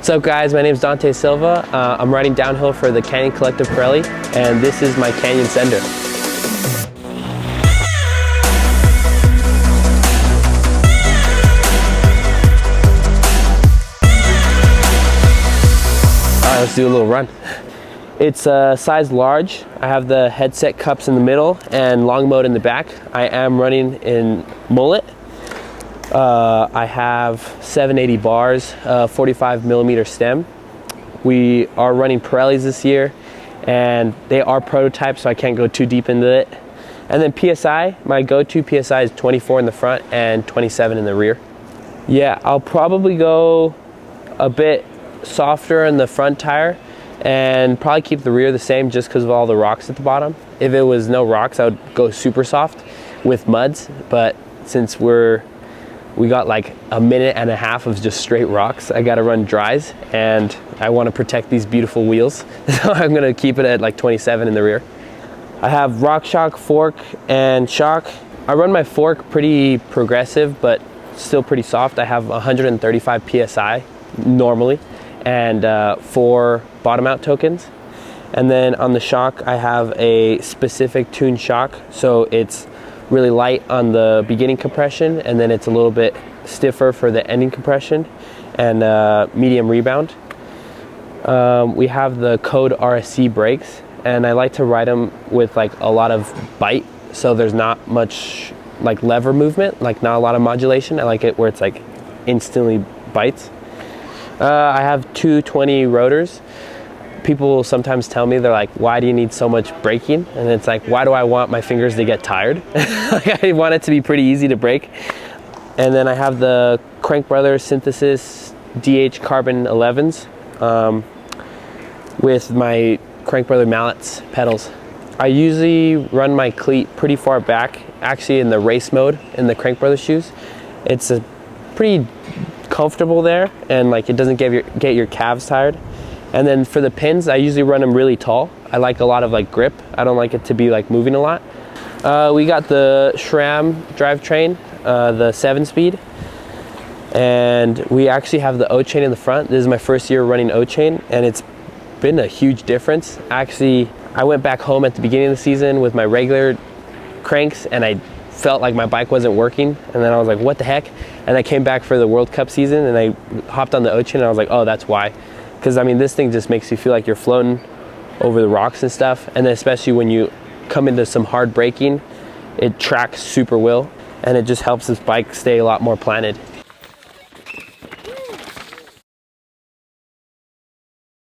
What's up guys, my name is Dante Silva. I'm riding downhill for the Canyon Collective Pirelli, and this is my Canyon Sender. Alright, let's do a little run. It's size large. I have the headset cups in the middle and long mode in the back. I am running in mullet. I have 780 bars, 45 millimeter stem. We are running Pirellis this year, and they are prototypes, so I can't go too deep into it. And then PSI, my go-to PSI is 24 in the front and 27 in the rear. Yeah, I'll probably go a bit softer in the front tire and probably keep the rear the same just because of all the rocks at the bottom. If it was no rocks, I would go super soft with muds, but since we got like a minute and a half of just straight rocks, I gotta run dries, and I want to protect these beautiful wheels. So I'm gonna keep it at like 27 in the rear. I have rock shock, fork, and shock. I run my fork pretty progressive, but still pretty soft. I have 135 PSI normally, and 4 bottom out tokens. And then on the shock, I have a specific tune shock, so it's really light on the beginning compression, and then it's a little bit stiffer for the ending compression, and medium rebound. We have the Code RSC brakes, and I like to ride them with like a lot of bite, so there's not much like lever movement, like not a lot of modulation. I like it where it's like instantly bites. I have 220 rotors. People will sometimes tell me, they're like, why do you need so much braking? And it's like, why do I want my fingers to get tired? Like, I want it to be pretty easy to brake. And then I have the Crankbrothers Synthesis DH Carbon 11s with my Crankbrother Mallets pedals. I usually run my cleat pretty far back, actually in the race mode in the Crankbrothers shoes. It's a pretty comfortable there, and like it doesn't get your calves tired. And then for the pins, I usually run them really tall. I like a lot of like grip. I don't like it to be like moving a lot. We got the SRAM drivetrain, the 7-speed. And we actually have the O-chain in the front. This is my first year running O-chain, and it's been a huge difference. Actually, I went back home at the beginning of the season with my regular cranks, and I felt like my bike wasn't working. And then I was like, what the heck? And I came back for the World Cup season, and I hopped on the O-chain, and I was like, oh, that's why. Because I mean, this thing just makes you feel like you're floating over the rocks and stuff. And then especially when you come into some hard braking, it tracks super well, and it just helps this bike stay a lot more planted.